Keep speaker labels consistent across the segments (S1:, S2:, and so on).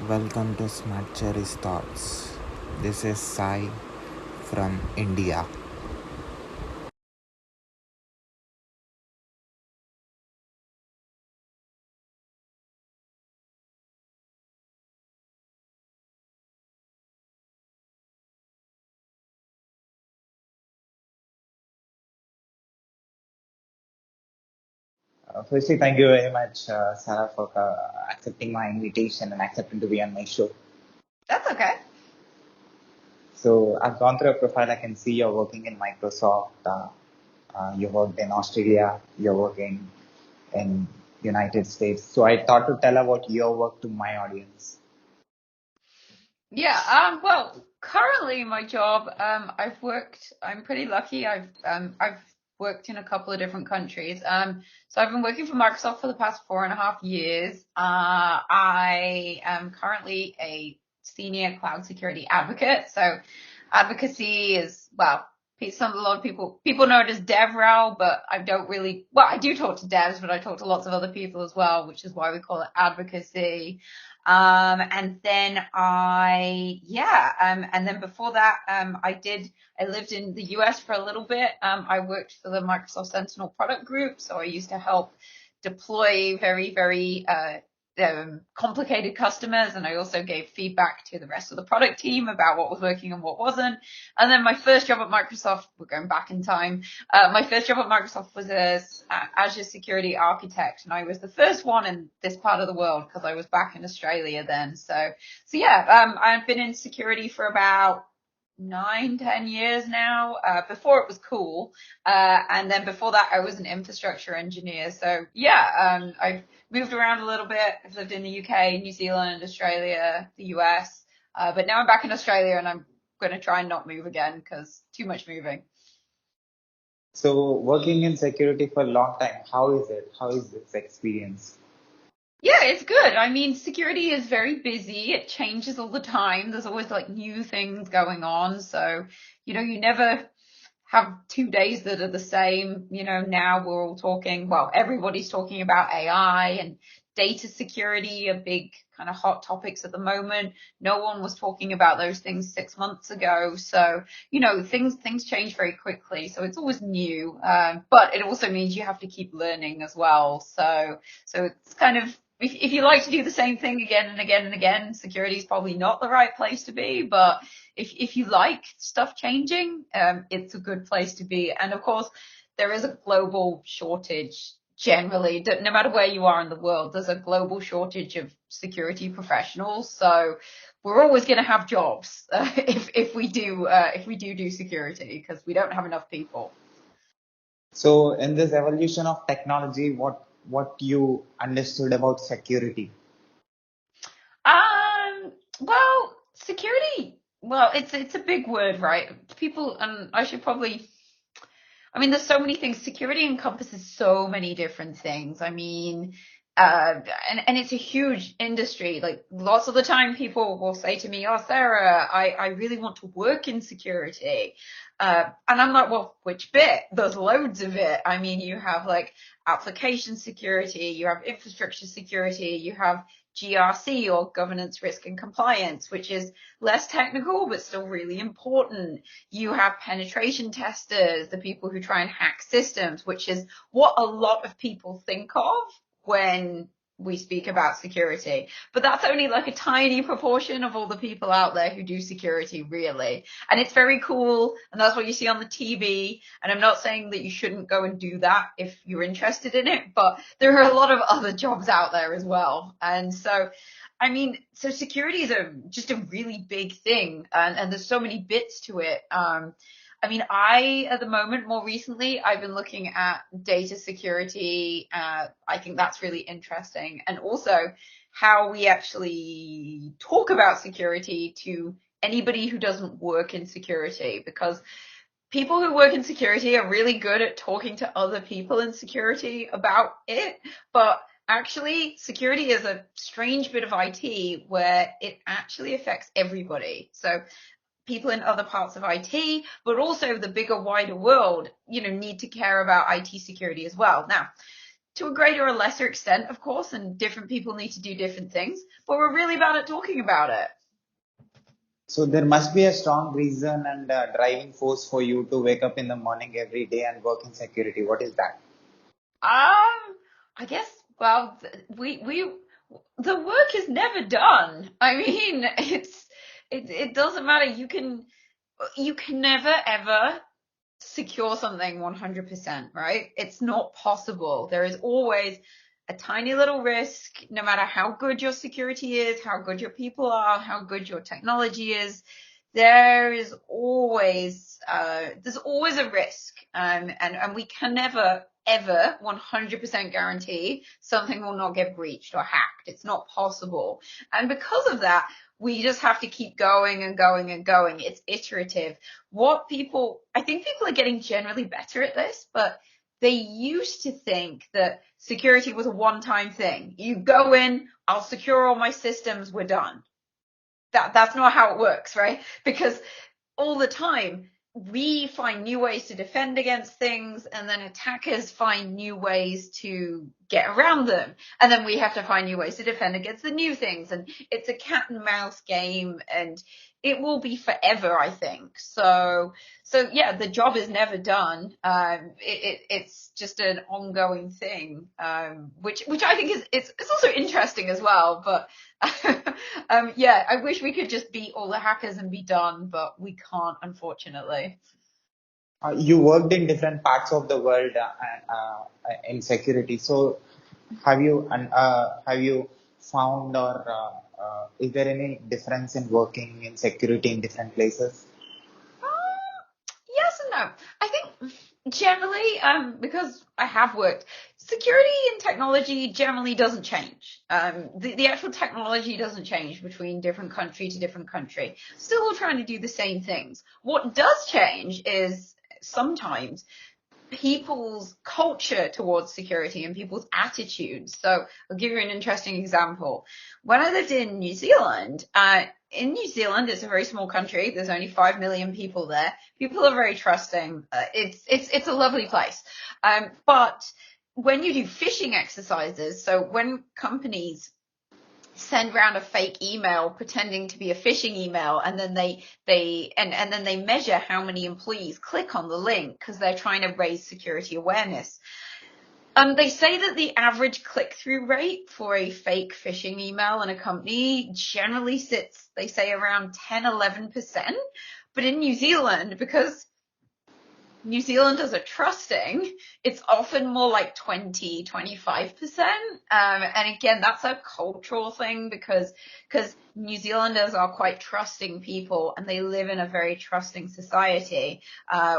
S1: Welcome to Smart Cherry's Thoughts. This is Sai from India.
S2: Firstly, thank you very much, Sarah, for accepting my invitation and accepting to be on my show.
S3: That's okay.
S2: So I've gone through your profile. I can see you're working in Microsoft. You worked in Australia. You're working in United States. So I thought to tell about your work to my audience.
S3: Yeah, well, currently my job, I'm pretty lucky. I've worked in a couple of different countries. So I've been working for Microsoft for the past 4.5 years. I am currently a senior cloud security advocate. So advocacy is, well, a lot of people know it as DevRel, but I don't really, well, I do talk to devs, but I talk to lots of other people as well, which is why we call it advocacy. And then before that, I lived in the US for a little bit. I worked for the Microsoft Sentinel product group. So I used to help deploy very complicated customers. And I also gave feedback to the rest of the product team about what was working and what wasn't. And then my first job at Microsoft, we're going back in time. My first job at Microsoft was as Azure Security Architect, and I was the first one in this part of the world because I was back in Australia then. So yeah, I've been in security for about 9, 10 years now. Before it was cool, and then before that, I was an infrastructure engineer. So yeah, I've moved around a little bit. I've lived in the UK, New Zealand, Australia, the US, but now I'm back in Australia, and I'm going to try and not move again because too much moving.
S2: So working in security for a long time, how is it? How is this experience?
S3: Yeah, it's good. I mean, security is very busy. It changes all the time. There's always like new things going on. So, you never have 2 days that are the same. Now we're all talking, well, everybody's talking about AI and data security are big kind of hot topics at the moment. No one was talking about those things 6 months ago. So, things change very quickly. So it's always new. But it also means you have to keep learning as well. So it's kind of, if you like to do the same thing again and again and again, security is probably not the right place to be. But if you like stuff changing, it's a good place to be. And of course, there is a global shortage generally. No matter where you are in the world, there's a global shortage of security professionals. So we're always going to have jobs if we do security because we don't have enough people.
S2: So in this evolution of technology, what you understood about security?
S3: Security. Well, it's a big word, right? People, and I should probably. I mean, there's so many things. Security encompasses so many different things. I mean, and it's a huge industry. Like lots of the time people will say to me, "Oh, Sarah, I really want to work in security." And I'm like, well, which bit? There's loads of it. I mean, you have like application security, you have infrastructure security, you have GRC or governance, risk and compliance, which is less technical, but still really important. You have penetration testers, the people who try and hack systems, which is what a lot of people think of when we speak about security. But that's only like a tiny proportion of all the people out there who do security, really. And it's very cool. And that's what you see on the TV. And I'm not saying that you shouldn't go and do that if you're interested in it, but there are a lot of other jobs out there as well. And so, I mean, so security is just a really big thing, and there's so many bits to it. I mean, at the moment, more recently, I've been looking at data security. I think that's really interesting. And also how we actually talk about security to anybody who doesn't work in security, because people who work in security are really good at talking to other people in security about it. But actually, security is a strange bit of IT where it actually affects everybody. So people in other parts of IT, but also the bigger, wider world, need to care about IT security as well. Now, to a greater or lesser extent, of course, and different people need to do different things, but we're really bad at talking about it.
S2: So there must be a strong reason and driving force for you to wake up in the morning every day and work in security. What is that?
S3: I guess, well, the work is never done. I mean, it doesn't matter. You can never ever secure something 100%, right? It's not possible. There is always a tiny little risk, no matter how good your security is, how good your people are, how good your technology is. There's always a risk, and we can never ever 100% guarantee something will not get breached or hacked. It's not possible, and because of that, we just have to keep going and going and going. It's iterative. I think people are getting generally better at this, but they used to think that security was a one-time thing. You go in, I'll secure all my systems, we're done. That's not how it works, right? Because all the time we find new ways to defend against things, and then attackers find new ways to get around them, and then we have to find new ways to defend against the new things, and it's a cat and mouse game, and it will be forever, I think. So yeah, the job is never done. It's just an ongoing thing, which I think is it's also interesting as well. But yeah, I wish we could just beat all the hackers and be done, but we can't, unfortunately.
S2: You worked in different parts of the world in security. So have you found or is there any difference in working in security in different places?
S3: Yes and no. I think generally, because I have worked, security and technology generally doesn't change. The actual technology doesn't change between different country to different country. Still all trying to do the same things. What does change is sometimes people's culture towards security and people's attitudes. So I'll give you an interesting example. When I lived in New Zealand, it's a very small country. There's only 5 million people there. People are very trusting. It's a lovely place. But when you do phishing exercises, so when companies send around a fake email pretending to be a phishing email, and then they measure how many employees click on the link because they're trying to raise security awareness. They say that the average click-through rate for a fake phishing email in a company generally sits, they say, around 10-11%. But in New Zealand, because New Zealanders are trusting, it's often more like 20-25%. And again, that's a cultural thing because New Zealanders are quite trusting people, and they live in a very trusting society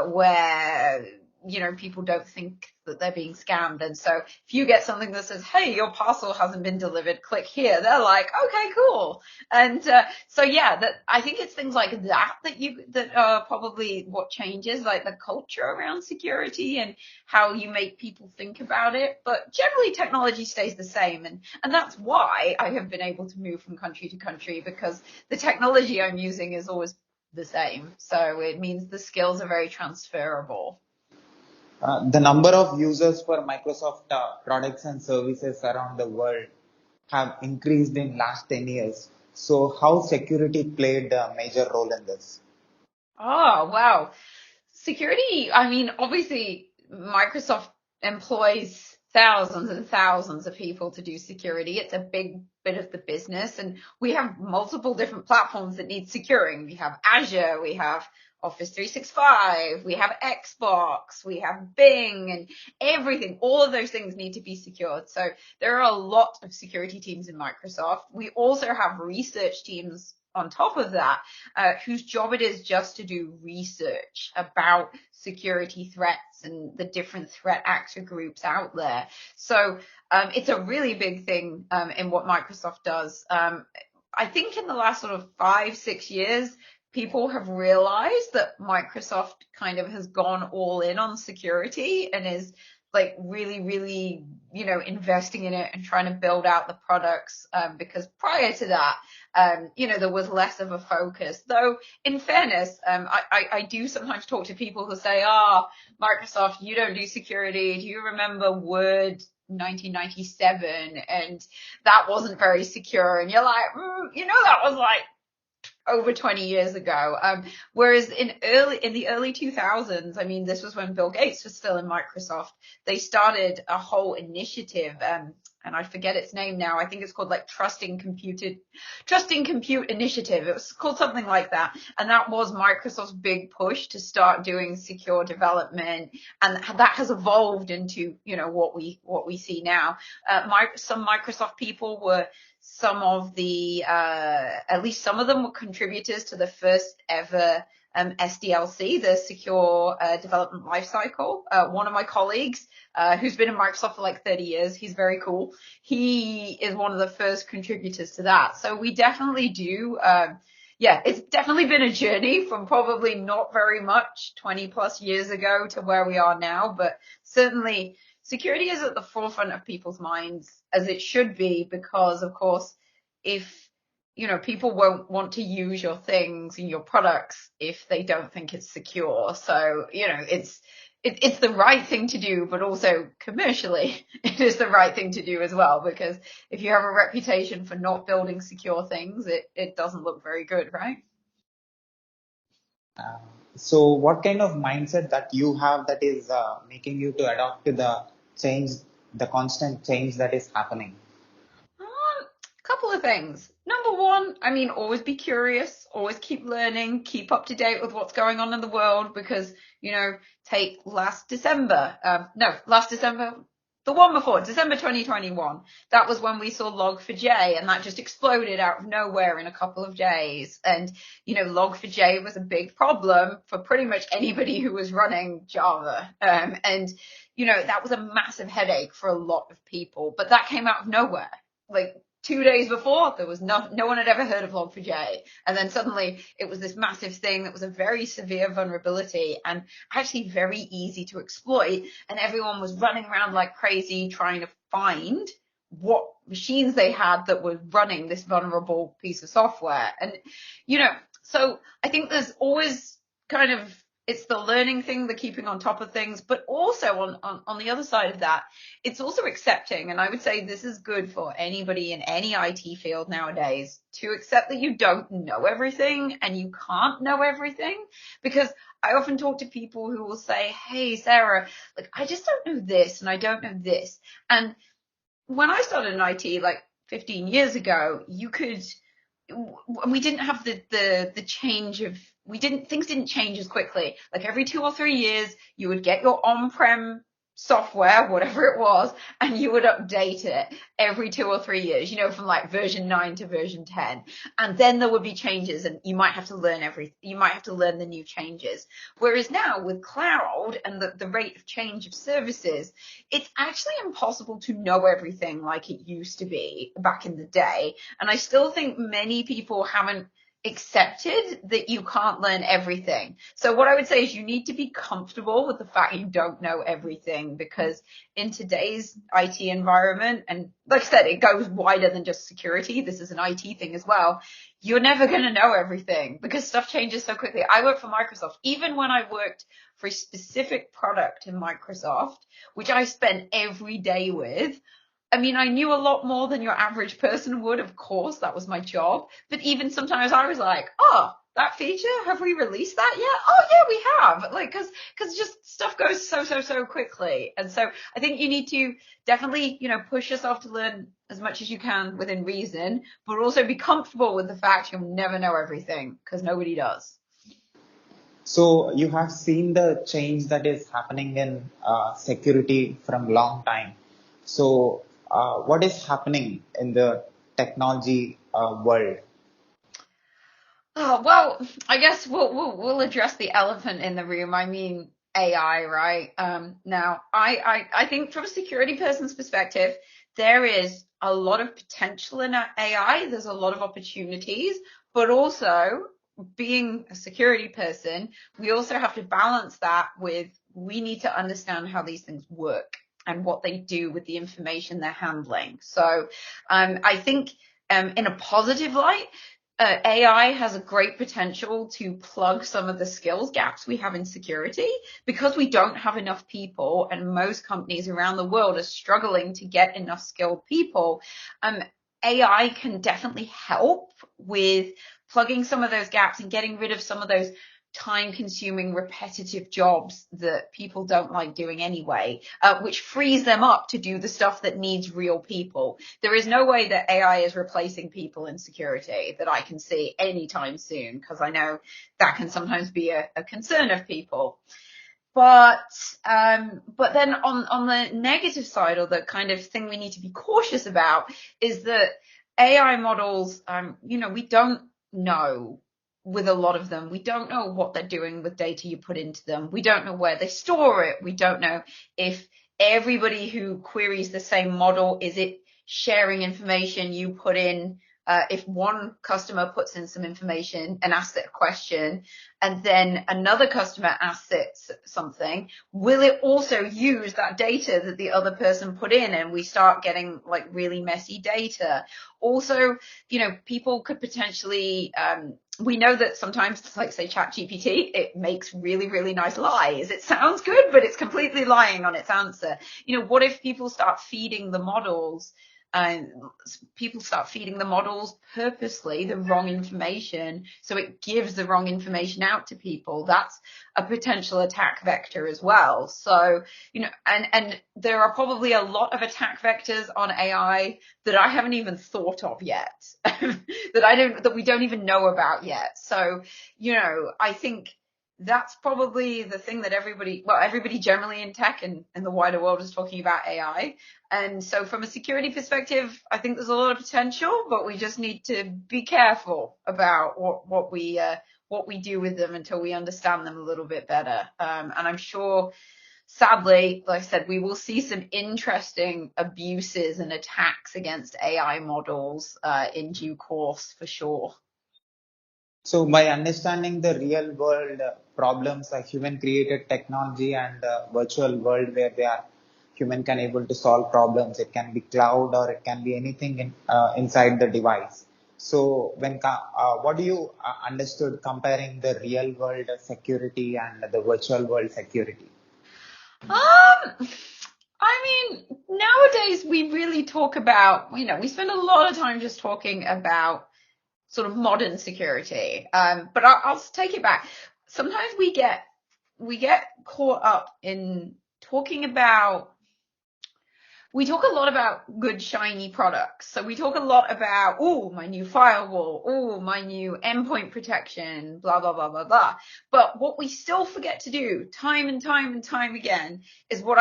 S3: where, you know, people don't think that they're being scammed. And so if you get something that says, hey, your parcel hasn't been delivered, click here, they're like, okay, cool. And so yeah, I think it's things like that are probably what changes, like the culture around security and how you make people think about it. But generally technology stays the same, and that's why I have been able to move from country to country, because the technology I'm using is always the same. So it means the skills are very transferable.
S2: The number of users for Microsoft products and services around the world have increased in last 10 years. So how security played a major role in this?
S3: Oh, wow. Security, I mean, obviously Microsoft employs thousands and thousands of people to do security. It's a big bit of the business, and we have multiple different platforms that need securing. We have Azure, we have Office 365, we have Xbox, we have Bing, and everything. All of those things need to be secured. So there are a lot of security teams in Microsoft. We also have research teams on top of that, whose job it is just to do research about security threats and the different threat actor groups out there. So it's a really big thing in what Microsoft does. I think in the last sort of 5-6 years, people have realized that Microsoft kind of has gone all in on security and is like really, really, you know, investing in it and trying to build out the products, because prior to that, you know, there was less of a focus. Though, in fairness, I do sometimes talk to people who say, Microsoft, you don't do security. Do you remember Word 1997, and that wasn't very secure. And you're like, that was like over 20 years ago. Whereas in the early 2000s, I mean, this was when Bill Gates was still in Microsoft. They started a whole initiative, and I forget its name now. I think it's called like Trusting Compute Initiative. It was called something like that. And that was Microsoft's big push to start doing secure development. And that has evolved into, what we see now. Some Microsoft people were some of the, at least some of them were contributors to the first ever SDLC, the Secure Development Lifecycle. One of my colleagues, who's been in Microsoft for like 30 years, he's very cool. He is one of the first contributors to that. So we definitely do, it's definitely been a journey from probably not very much 20 plus years ago to where we are now, but certainly security is at the forefront of people's minds, as it should be, because of course, if people won't want to use your things and your products if they don't think it's secure. So, it's the right thing to do, but also commercially, it is the right thing to do as well, because if you have a reputation for not building secure things, it doesn't look very good, right?
S2: So what kind of mindset that you have that is making you to adapt to the change, the constant change that is happening?
S3: Couple of things. Number one, I mean, always be curious, always keep learning, keep up to date with what's going on in the world, because, take last December, the one before, December 2021, that was when we saw Log4j, and that just exploded out of nowhere in a couple of days. And, Log4j was a big problem for pretty much anybody who was running Java. And, that was a massive headache for a lot of people, but that came out of nowhere. Like 2 days before, there was no one had ever heard of Log4j. And then suddenly it was this massive thing that was a very severe vulnerability and actually very easy to exploit. And everyone was running around like crazy trying to find what machines they had that were running this vulnerable piece of software. And, so I think there's always kind of, it's the learning thing, the keeping on top of things, but also on the other side of that, it's also accepting. And I would say this is good for anybody in any IT field nowadays, to accept that you don't know everything and you can't know everything. Because I often talk to people who will say, hey, Sarah, like, I just don't know this and I don't know this. And when I started in IT like 15 years ago, we didn't have the change of, things didn't change as quickly. Like every 2 or 3 years, you would get your on-prem software, whatever it was, and you would update it every 2 or 3 years, from like version 9 to version 10. And then there would be changes, and you might have to learn the new changes. Whereas now with cloud and the rate of change of services, it's actually impossible to know everything like it used to be back in the day. And I still think many people haven't accepted that you can't learn everything. So what I would say is you need to be comfortable with the fact you don't know everything, because in today's IT environment, and like I said, it goes wider than just security. This is an IT thing as well. You're never going to know everything because stuff changes so quickly. I work for Microsoft. Even when I worked for a specific product in Microsoft, which I spent every day with, I mean, I knew a lot more than your average person would, of course, that was my job. But even sometimes I was like, oh, that feature, have we released that yet? Oh yeah, we have. Like, cause just stuff goes so quickly. And so I think you need to definitely, push yourself to learn as much as you can within reason, but also be comfortable with the fact you'll never know everything, because nobody does.
S2: So you have seen the change that is happening in security from long time. So what is happening in the technology world?
S3: Oh, well, I guess we'll address the elephant in the room. I mean, AI, right? Now, I think from a security person's perspective, there is a lot of potential in AI. There's a lot of opportunities, but also being a security person, we also have to balance that with, we need to understand how these things work and what they do with the information they're handling. So I think in a positive light, AI has a great potential to plug some of the skills gaps we have in security because we don't have enough people, and most companies around the world are struggling to get enough skilled people. AI can definitely help with plugging some of those gaps and getting rid of some of those time-consuming, repetitive jobs that people don't like doing anyway, which frees them up to do the stuff that needs real people. There is no way that AI is replacing people in security that I can see anytime soon, because I know that can sometimes be a concern of people. But then on the negative side, or the kind of thing we need to be cautious about, is that AI models, we don't know. With a lot of them, we don't know what they're doing with data you put into them. We don't know where they store it. We don't know if everybody who queries the same model, is it sharing information you put in? If one customer puts in some information and asks it a question, and then another customer asks it something, will it also use that data that the other person put in, and we start getting like really messy data? Also, people could potentially, we know that sometimes, like say ChatGPT, it makes really, really nice lies. It sounds good, but it's completely lying on its answer. What if people start feeding the models purposely the wrong information, so it gives the wrong information out to people? That's a potential attack vector as well. So, and there are probably a lot of attack vectors on AI that I haven't even thought of yet, that we don't even know about yet. So, I think that's probably the thing that everybody generally in tech and the wider world is talking about AI. And so from a security perspective, I think there's a lot of potential, but we just need to be careful about what we do with them until we understand them a little bit better. And I'm sure, sadly, like I said, we will see some interesting abuses and attacks against AI models in due course, for sure.
S2: So by understanding the real world problems like human created technology and virtual world where they are human can able to solve problems, it can be cloud or it can be anything inside the device. So what do you understood comparing the real world security and the virtual world security?
S3: Nowadays we really talk about, we spend a lot of time just talking about sort of modern security. But I'll take it back. Sometimes we get caught up in we talk a lot about good shiny products. So we talk a lot about, my new firewall, my new endpoint protection, blah, blah, blah, blah, blah. But what we still forget to do time and time and time again is what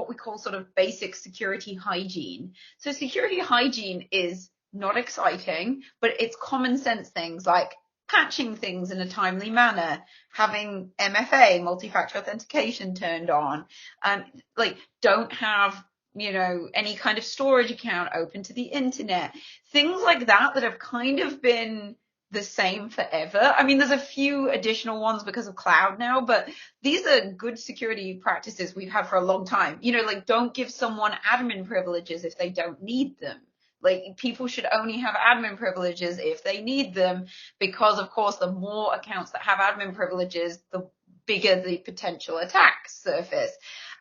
S3: we call sort of basic security hygiene. So security hygiene is not exciting, but it's common sense things like patching things in a timely manner, having MFA, multi-factor authentication, turned on, don't have any kind of storage account open to the internet, things like that have kind of been the same forever. There's a few additional ones because of cloud now, but these are good security practices we've had for a long time. Don't give someone admin privileges if they don't need them. People should only have admin privileges if they need them, because of course the more accounts that have admin privileges, the bigger the potential attack surface.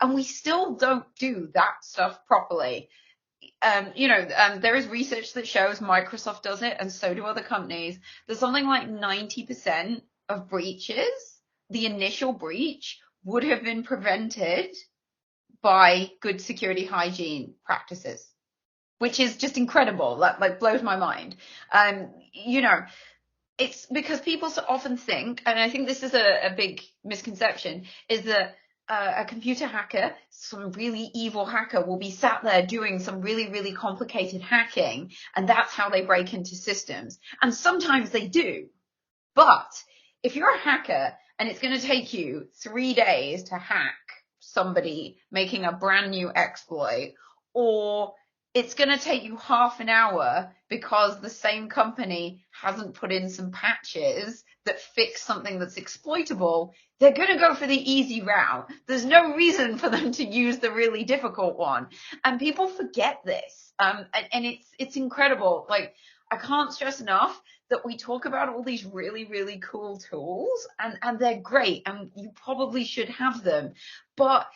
S3: And we still don't do that stuff properly. There is research that shows Microsoft does it, and so do other companies. There's something like 90% of breaches, the initial breach, would have been prevented by good security hygiene practices, which is just incredible. That blows my mind. It's because people so often think, and I think this is a big misconception, is that a computer hacker, some really evil hacker, will be sat there doing some really, really complicated hacking, and that's how they break into systems. And sometimes they do. But if you're a hacker and it's going to take you 3 days to hack somebody making a brand new exploit, or it's going to take you half an hour because the same company hasn't put in some patches that fix something that's exploitable, they're going to go for the easy route. There's no reason for them to use the really difficult one. And people forget this. And it's incredible. I can't stress enough that we talk about all these really, really cool tools, and they're great, and you probably should have them. But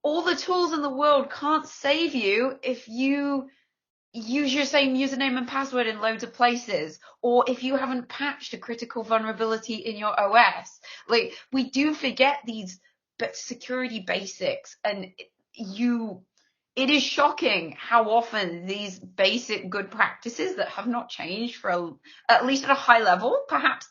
S3: all the tools in the world can't save you if you use your same username and password in loads of places, or if you haven't patched a critical vulnerability in your OS. Like, we do forget these security basics, and it is shocking how often these basic good practices that have not changed at least at a high level, perhaps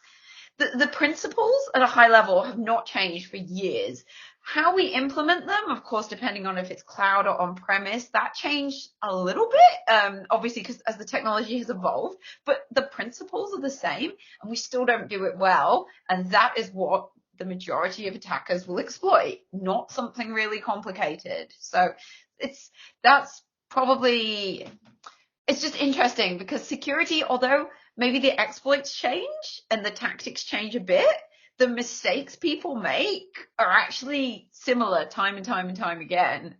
S3: the principles at a high level have not changed for years. How we implement them, of course, depending on if it's cloud or on premise, that changed a little bit, obviously, because as the technology has evolved, but the principles are the same, and we still don't do it well. And that is what the majority of attackers will exploit, not something really complicated. So that's probably, it's just interesting because security, although maybe the exploits change and the tactics change a bit, the mistakes people make are actually similar time and time and time again.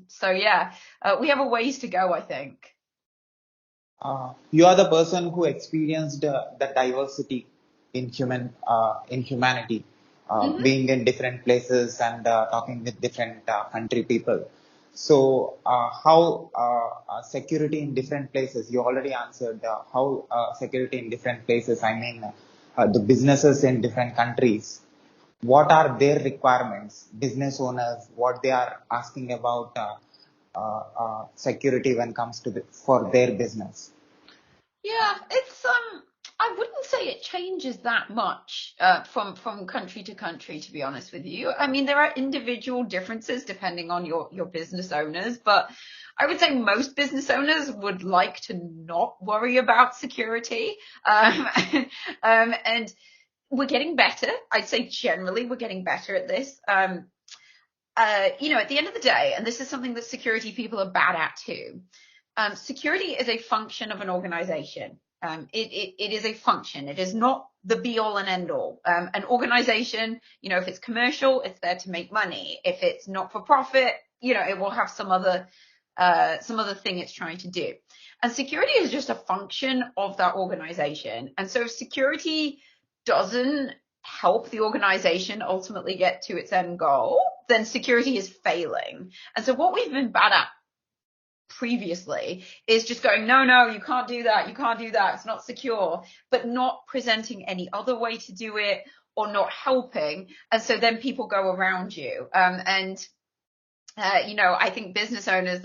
S3: So yeah, we have a ways to go, I think.
S2: You are the person who experienced the diversity in humanity, being in different places and talking with different country people. So, how security in different places? You already answered how security in different places. I mean, the businesses in different countries. What are their requirements? Business owners, what they are asking about security when it comes to for their business.
S3: Yeah, it's I wouldn't say it changes that much from country to country, to be honest with you. I mean, there are individual differences depending on your business owners, but I would say most business owners would like to not worry about security. And we're getting better. I'd say generally we're getting better at this. At the end of the day, and this is something that security people are bad at too. Security is a function of an organization. It is a function. It is not the be all and end all. An organization, if it's commercial, it's there to make money. If it's not for profit, it will have some other thing it's trying to do. And security is just a function of that organization. And so if security doesn't help the organization ultimately get to its end goal, then security is failing. And so what we've been bad at previously is just going, no, you can't do that, it's not secure, but not presenting any other way to do it or not helping. And so then people go around you. I think business owners,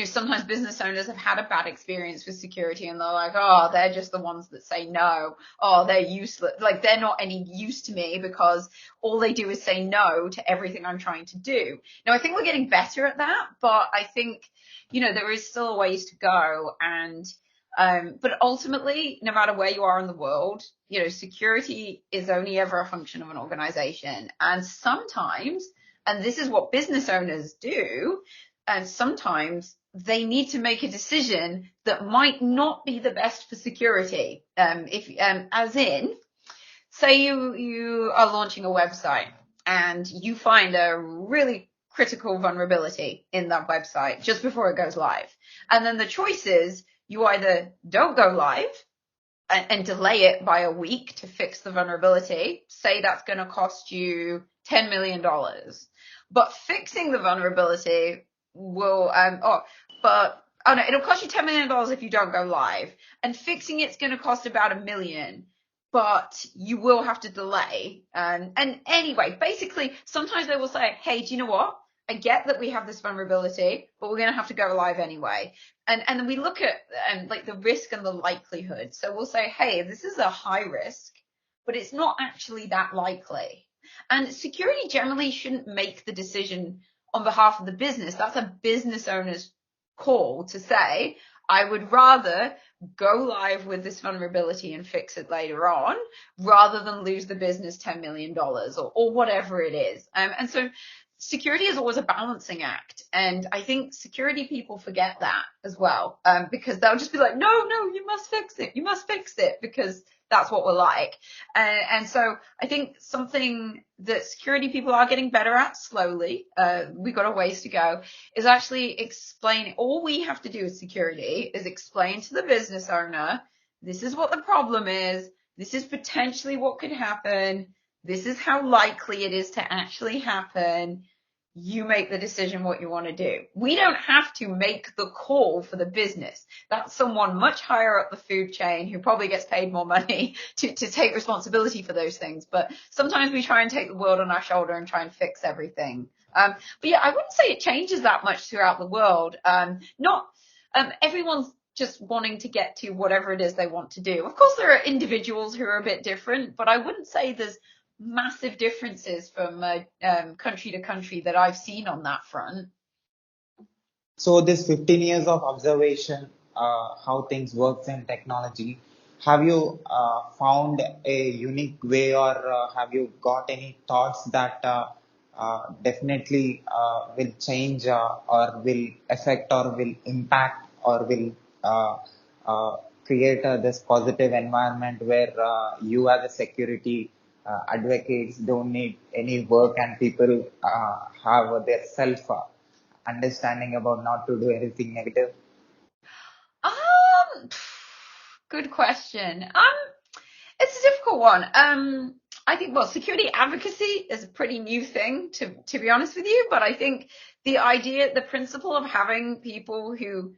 S3: sometimes business owners have had a bad experience with security and they're like, oh, they're just the ones that say no. Oh, they're useless. Like, they're not any use to me because all they do is say no to everything I'm trying to do. Now, I think we're getting better at that, but I think, there is still a ways to go. And, but ultimately, no matter where you are in the world, security is only ever a function of an organization. And sometimes, and this is what business owners do, and sometimes they need to make a decision that might not be the best for security. As in, say you are launching a website and you find a really critical vulnerability in that website just before it goes live. And then the choice is you either don't go live and delay it by a week to fix the vulnerability. Say that's going to cost you $10 million. But fixing the vulnerability will, it'll cost you $10 million if you don't go live. And fixing it's going to cost about $1 million, but you will have to delay. And anyway, basically, sometimes they will say, hey, do you know what? I get that we have this vulnerability, but we're going to have to go live anyway. And then we look at the risk and the likelihood. So we'll say, hey, this is a high risk, but it's not actually that likely. And security generally shouldn't make the decision on behalf of the business. That's a business owner's call to say, I would rather go live with this vulnerability and fix it later on rather than lose the business $10 million or whatever it is. And so security is always a balancing act. And I think security people forget that as well, because they'll just be like, no, you must fix it because that's what we're like. And so I think something that security people are getting better at slowly, we've got a ways to go, is actually explain. All we have to do as security is explain to the business owner this is what the problem is. This is potentially what could happen. This is how likely it is to actually happen. You make the decision what you want to do. We don't have to make the call for the business. That's someone much higher up the food chain who probably gets paid more money to take responsibility for those things. But sometimes we try and take the world on our shoulder and try and fix everything. But yeah, I wouldn't say it changes that much throughout the world. Everyone's just wanting to get to whatever it is they want to do. Of course, there are individuals who are a bit different, but I wouldn't say there's massive differences from country to country that I've seen on that front.
S2: So this 15 years of observation, how things works in technology, have you found a unique way, or have you got any thoughts that definitely will change or will affect or will impact or will create this positive environment where you as a security advocates don't need any work and people have their self understanding about not to do anything negative?
S3: Good question. It's a difficult one. I think, well, security advocacy is a pretty new thing, to be honest with you, but I think the principle of having people who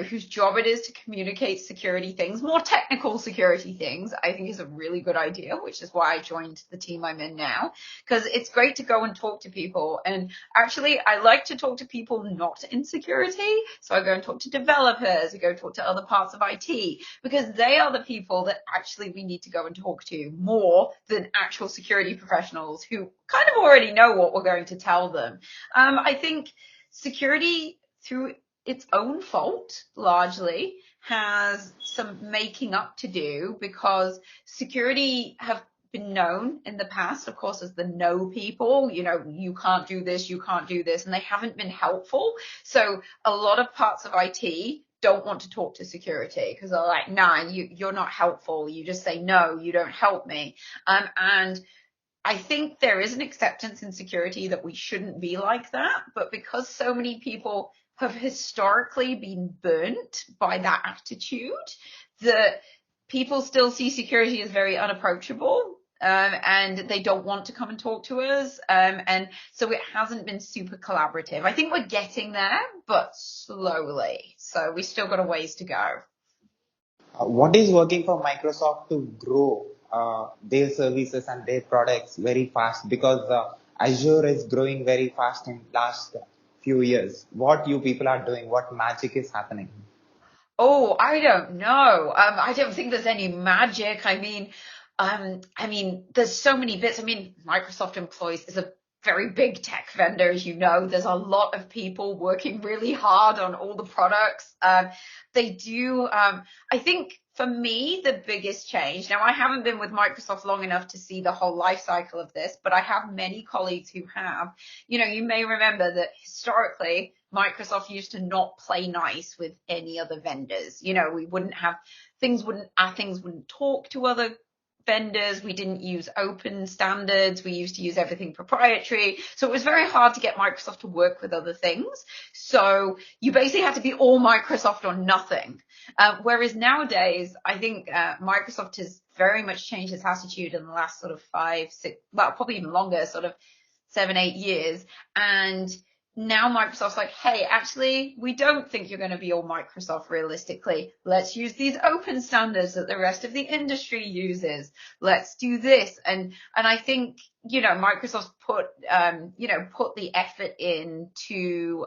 S3: whose job it is to communicate security things, more technical security things, I think is a really good idea, which is why I joined the team I'm in now, because it's great to go and talk to people. And actually, I like to talk to people not in security. So I go and talk to developers, I go talk to other parts of IT, because they are the people that actually we need to go and talk to more than actual security professionals who kind of already know what we're going to tell them. I think security, through its own fault, largely, has some making up to do, because security have been known in the past, of course, as the no people. You can't do this, you can't do this, and they haven't been helpful. So a lot of parts of IT don't want to talk to security because they're like, nah, you're not helpful. You just say, no, you don't help me. And I think there is an acceptance in security that we shouldn't be like that, but because so many people have historically been burnt by that attitude, that people still see security as very unapproachable, and they don't want to come and talk to us. And so it hasn't been super collaborative. I think we're getting there, but slowly. So we still got a ways to go.
S2: What is working for Microsoft to grow their services and their products very fast? Because Azure is growing very fast in last few years. What you people are doing? What magic is happening?
S3: Oh, I don't know. I don't think there's any magic. I mean, there's so many bits. I mean, Microsoft Employees is a very big tech vendor, as you know. There's a lot of people working really hard on all the products. They do. I think for me, the biggest change. Now, I haven't been with Microsoft long enough to see the whole life cycle of this, but I have many colleagues who have. You may remember that historically, Microsoft used to not play nice with any other vendors. We wouldn't have our things wouldn't talk to other vendors. We didn't use open standards. We used to use everything proprietary. So it was very hard to get Microsoft to work with other things. So you basically had to be all Microsoft or nothing. Whereas nowadays, I think Microsoft has very much changed its attitude in the last sort of 5, 6, well, probably even longer, sort of 7, 8 years. And now Microsoft's like, hey, actually, we don't think you're going to be all Microsoft realistically. Let's use these open standards that the rest of the industry uses. Let's do this. And I think, Microsoft's put the effort into,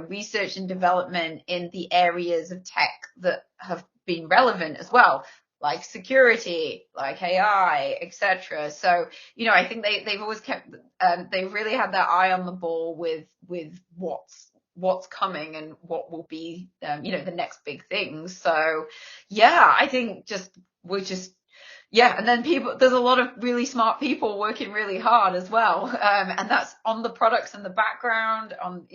S3: research and development in the areas of tech that have been relevant as well, like security, like AI, etc. So, I think they've always kept, they've really had their eye on the ball with what's coming and what will be, the next big things. So, yeah, I think and then there's a lot of really smart people working really hard as well. And that's on the products in the background, on,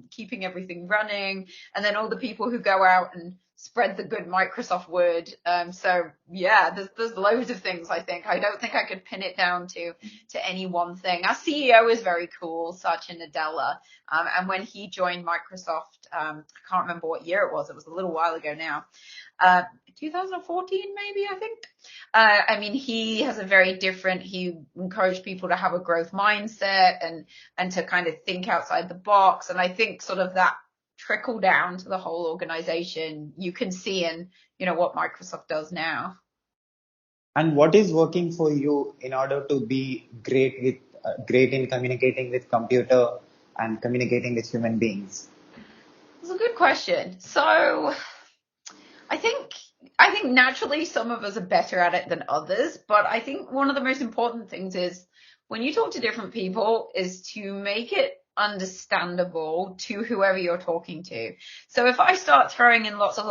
S3: keeping everything running. And then all the people who go out and spread the good Microsoft word. So yeah, there's loads of things. I don't think I could pin it down to any one thing. Our CEO is very cool, Satya Nadella. And when he joined Microsoft, I can't remember what year it was. It was a little while ago now. 2014 maybe, I think. I mean, he has a very different, he encouraged people to have a growth mindset and to kind of think outside the box. And I think sort of that trickle down to the whole organization, you can see in, what Microsoft does now.
S2: And what is working for you in order to be great in communicating with computer and communicating with human beings?
S3: It's a good question. So I think naturally some of us are better at it than others, but I think one of the most important things is when you talk to different people is to make it understandable to whoever you're talking to. So if I start throwing in lots of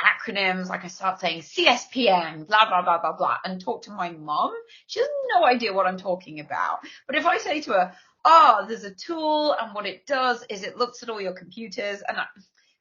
S3: acronyms, like I start saying CSPM, blah, blah, blah, blah, blah, and talk to my mom, she has no idea what I'm talking about. But if I say to her, there's a tool and what it does is it looks at all your computers, and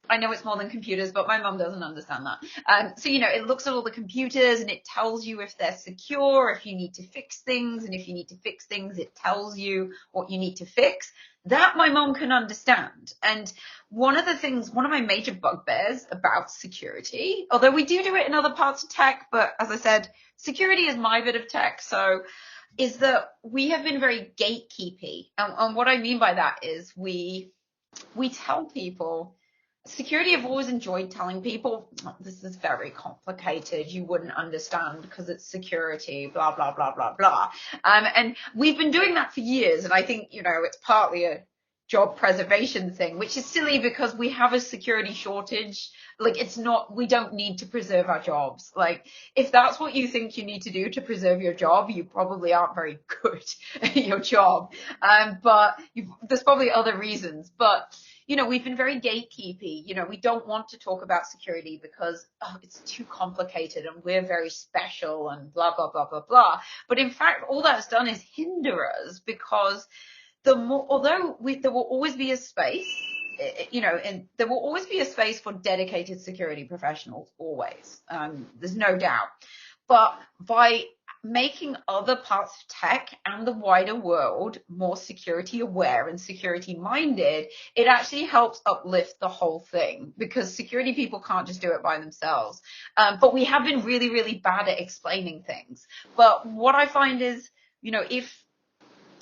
S3: I know it's more than computers, but my mom doesn't understand that. So, it looks at all the computers and it tells you if they're secure, if you need to fix things. And if you need to fix things, it tells you what you need to fix. That my mom can understand. And one of my major bugbears about security, although we do it in other parts of tech, but as I said, security is my bit of tech. So is that we have been very gatekeepy. And what I mean by that is we tell people, security, I've always enjoyed telling people, this is very complicated. You wouldn't understand because it's security, blah, blah, blah, blah, blah. And we've been doing that for years. And I think, it's partly a job preservation thing, which is silly because we have a security shortage. Like, we don't need to preserve our jobs. Like, if that's what you think you need to do to preserve your job, you probably aren't very good at your job. But there's probably other reasons. But we've been very gatekeepy. We don't want to talk about security because it's too complicated and we're very special and blah, blah, blah, blah, blah. But in fact, all that's done is hinder us because although there will always be a space, and there will always be a space for dedicated security professionals, always. There's no doubt. But by making other parts of tech and the wider world more security aware and security minded, it actually helps uplift the whole thing because security people can't just do it by themselves. But we have been really, really bad at explaining things. But what I find is,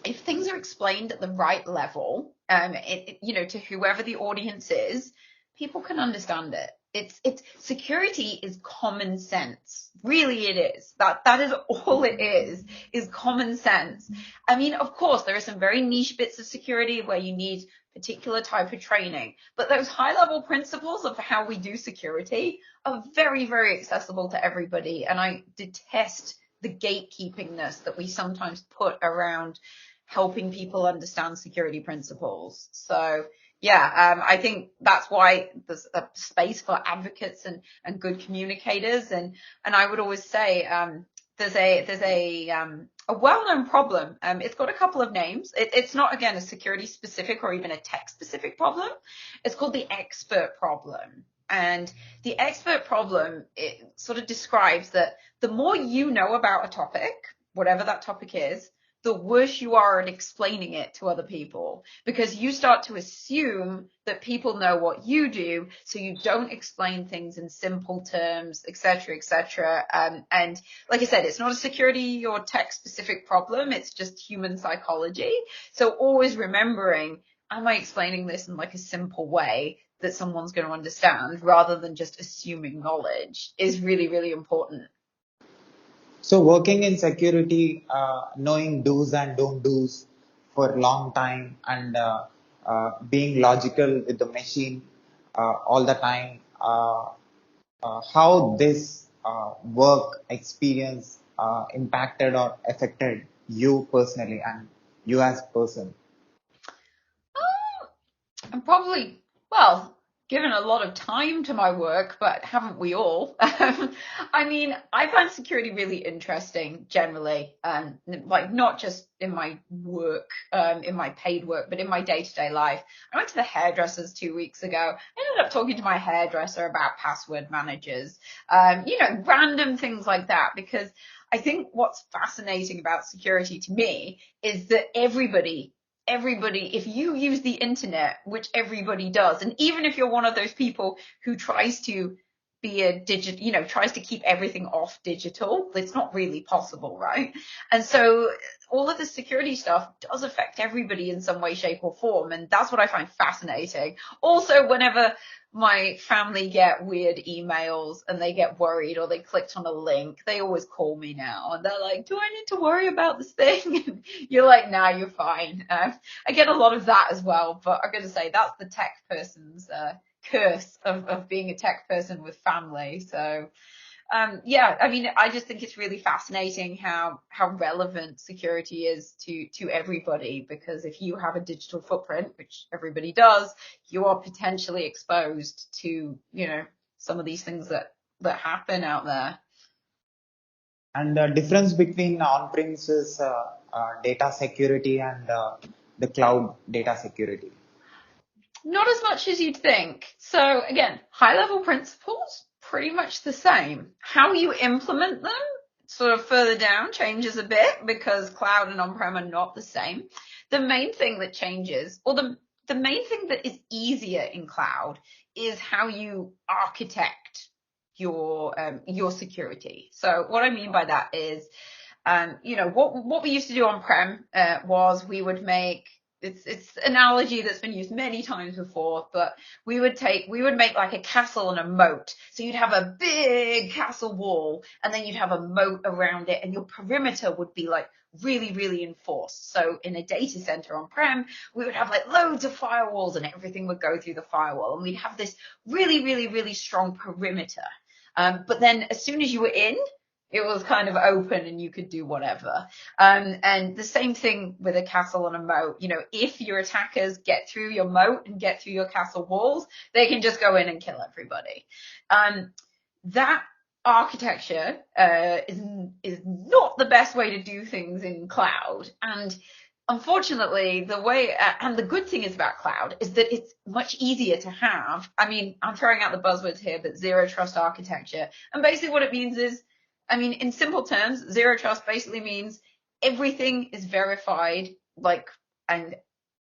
S3: if things are explained at the right level, to whoever the audience is, people can understand it. It's security is common sense. Really it is. That is all it is common sense. I mean, of course, there are some very niche bits of security where you need particular type of training, but those high level principles of how we do security are very, very accessible to everybody. And I detest the gatekeepingness that we sometimes put around helping people understand security principles. So yeah, I think that's why there's a space for advocates and good communicators. And I would always say there's a well-known problem. It's got a couple of names. It's not, again, a security specific or even a tech specific problem. It's called the expert problem. And the expert problem, it sort of describes that the more you know about a topic, whatever that topic is, the worse you are at explaining it to other people because you start to assume that people know what you do. So you don't explain things in simple terms, et cetera, et cetera. And like I said, it's not a security or tech specific problem. It's just human psychology. So always remembering, am I explaining this in like a simple way that someone's going to understand rather than just assuming knowledge is really, really important.
S2: So working in security, knowing do's and don't do's for a long time and being logical with the machine all the time, how this work experience impacted or affected you personally and you as a person?
S3: I'm probably, well, given a lot of time to my work, but haven't we all? I mean, I find security really interesting generally, like not just in my work, in my paid work, but in my day-to-day life. I went to the hairdressers 2 weeks ago. I ended up talking to my hairdresser about password managers, random things like that, because I think what's fascinating about security to me is that everybody, if you use the internet, which everybody does, and even if you're one of those people who tries to be tries to keep everything off digital, it's not really possible, right? And so all of the security stuff does affect everybody in some way, shape, or form. And that's what I find fascinating. Also, whenever my family get weird emails and they get worried or they clicked on a link, they always call me now and they're like, do I need to worry about this thing? And you're like, nah, you're fine. I get a lot of that as well, but I'm going to say that's the tech person's curse of being a tech person with family. So I mean, I just think it's really fascinating how relevant security is to everybody, because if you have a digital footprint, which everybody does, you are potentially exposed to, some of these things that happen out there.
S2: And the difference between on-premises data security and the cloud data security.
S3: Not as much as you'd think. So again, high level principles, pretty much the same. How you implement them sort of further down changes a bit, because cloud and on-prem are not the same. The main thing that changes, or the main thing that is easier in cloud, is how you architect your security. So what I mean by that is, what we used to do on-prem was we would make, it's analogy that's been used many times before, but we would make like a castle and a moat. So you'd have a big castle wall and then you'd have a moat around it, and your perimeter would be like really, really enforced. So in a data center on-prem, we would have like loads of firewalls and everything would go through the firewall, and we'd have this really, really, really strong perimeter. But then as soon as you were in, it was kind of open and you could do whatever. And the same thing with a castle and a moat. If your attackers get through your moat and get through your castle walls, they can just go in and kill everybody. That architecture is not the best way to do things in cloud. And unfortunately, the good thing is about cloud is that it's much easier to have. I mean, I'm throwing out the buzzwords here, but zero trust architecture. And basically what it means is, in simple terms, zero trust basically means everything is verified, and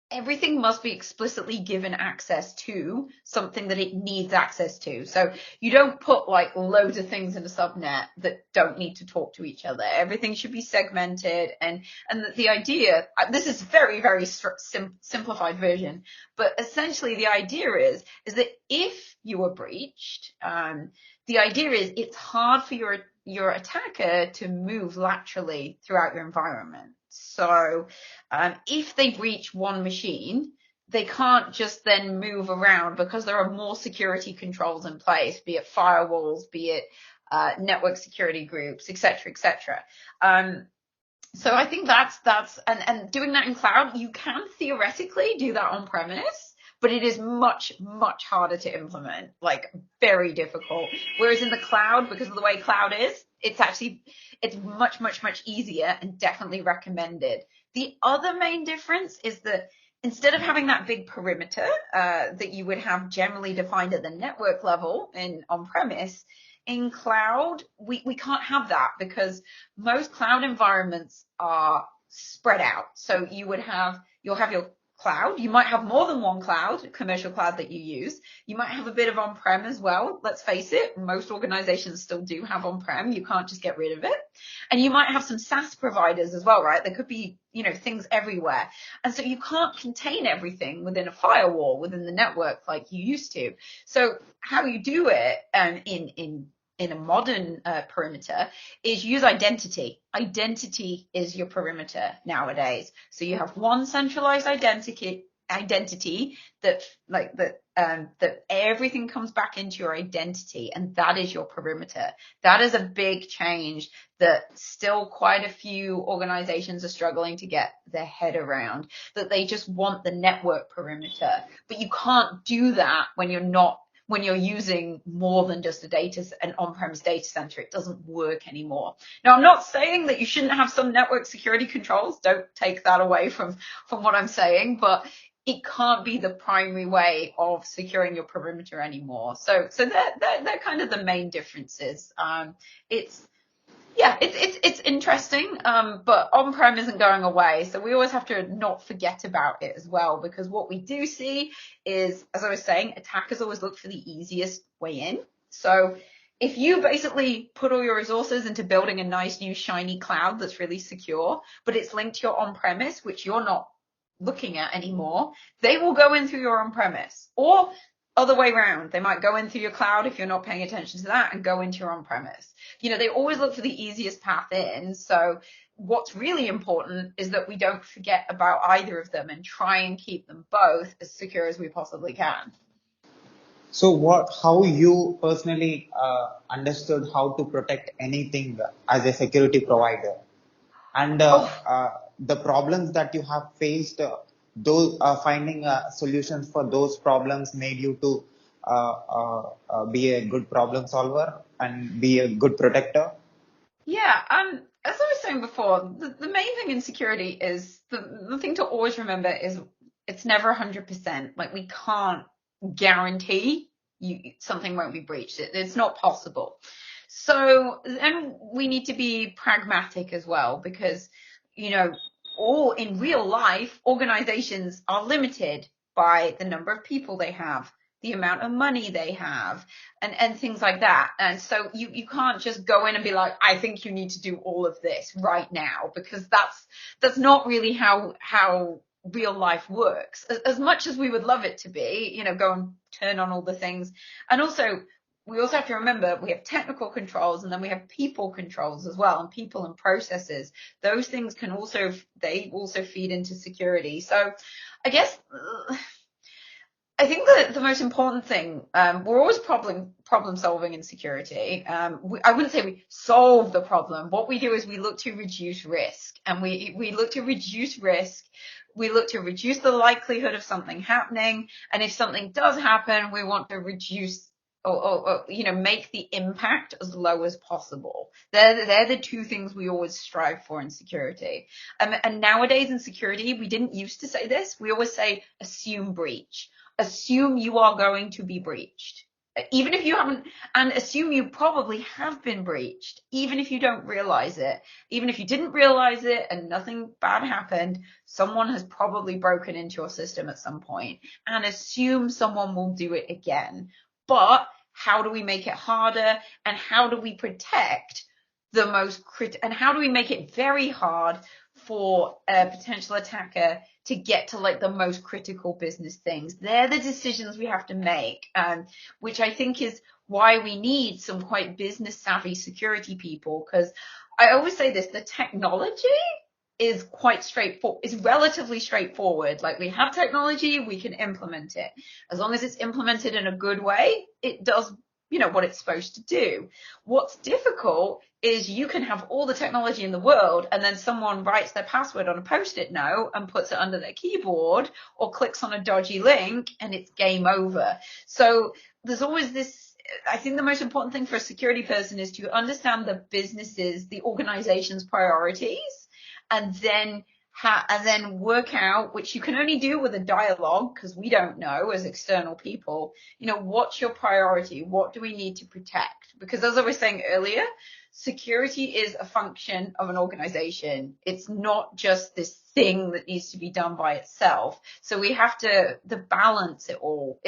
S3: everything must be explicitly given access to something that it needs access to. So you don't put like loads of things in a subnet that don't need to talk to each other. Everything should be segmented, and the idea, this is very, very simplified version, but essentially the idea is that if you were breached, the idea is it's hard for your attacker to move laterally throughout your environment. So if they breach one machine, they can't just then move around, because there are more security controls in place, be it firewalls, be it network security groups, et cetera. So I think that's and doing that in cloud, you can theoretically do that on premise, but it is much, much harder to implement, like very difficult. Whereas in the cloud, because of the way cloud is, it's much, much, much easier and definitely recommended. The other main difference is that instead of having that big perimeter that you would have generally defined at the network level in on-premise, in cloud, we can't have that, because most cloud environments are spread out. So you'll have your cloud. You might have more than one cloud, commercial cloud that you use. You might have a bit of on-prem as well. Let's face it, most organizations still do have on-prem. You can't just get rid of it. And you might have some SaaS providers as well, right? There could be, things everywhere. And so you can't contain everything within a firewall, within the network like you used to. So how you do it in a modern perimeter is use identity. Identity is your perimeter nowadays. So you have one centralized identity that that everything comes back into your identity, and that is your perimeter. That is a big change that still quite a few organizations are struggling to get their head around, that they just want the network perimeter. But you can't do that when you're using more than just an on-premise data center. It doesn't work anymore. Now, I'm not saying that you shouldn't have some network security controls. Don't take that away from what I'm saying, but it can't be the primary way of securing your perimeter anymore. So they're kind of the main differences. It's interesting, but on-prem isn't going away. So we always have to not forget about it as well, because what we do see is, as I was saying, attackers always look for the easiest way in. So if you basically put all your resources into building a nice new shiny cloud that's really secure, but it's linked to your on-premise, which you're not looking at anymore, they will go in through your on-premise, or other way around. They might go in through your cloud if you're not paying attention to that and go into your on-premise. They always look for the easiest path in. So what's really important is that we don't forget about either of them and try and keep them both as secure as we possibly can.
S2: So how you personally understood how to protect anything as a security provider, and the problems that you have faced, those finding solutions for those problems made you to be a good problem solver and be a good protector?
S3: Yeah, as I was saying before, the main thing in security is the thing to always remember is it's never 100%. Like, we can't guarantee something won't be breached. It's not possible. So, and we need to be pragmatic as well, because, all in real life, organizations are limited by the number of people they have, the amount of money they have, and things like that. And so you can't just go in and be like, I think you need to do all of this right now, because that's not really how real life works. As much as we would love it to be, go and turn on all the things. And also, we also have to remember we have technical controls, and then we have people controls as well, and people and processes. Those things they also feed into security. So I guess I think the most important thing, we're always problem solving in security. I wouldn't say we solve the problem. What we do is we look to reduce risk, and we look to reduce risk. We look to reduce the likelihood of something happening. And if something does happen, we want to reduce or make the impact as low as possible. They're the two things we always strive for in security. And nowadays in security, we didn't used to say this. We always say assume breach. Assume you are going to be breached, even if you haven't, and assume you probably have been breached, even if you don't realize it. Even if you didn't realize it and nothing bad happened, someone has probably broken into your system at some point, and assume someone will do it again. But how do we make it harder, and how do we protect and how do we make it very hard for a potential attacker to get to like the most critical business things? They're the decisions we have to make, which I think is why we need some quite business savvy security people. Because I always say this, the technology is quite straightforward, is relatively straightforward. Like, we have technology, we can implement it. As long as it's implemented in a good way, it does what it's supposed to do. What's difficult is you can have all the technology in the world, and then someone writes their password on a post-it note and puts it under their keyboard, or clicks on a dodgy link, and it's game over. So there's always this. I think the most important thing for a security person is to understand the businesses, the organization's priorities, and then work out, which you can only do with a dialogue, because we don't know as external people, what's your priority? What do we need to protect? Because as I was saying earlier, security is a function of an organization. It's not just this thing that needs to be done by itself. So we have to balance it all.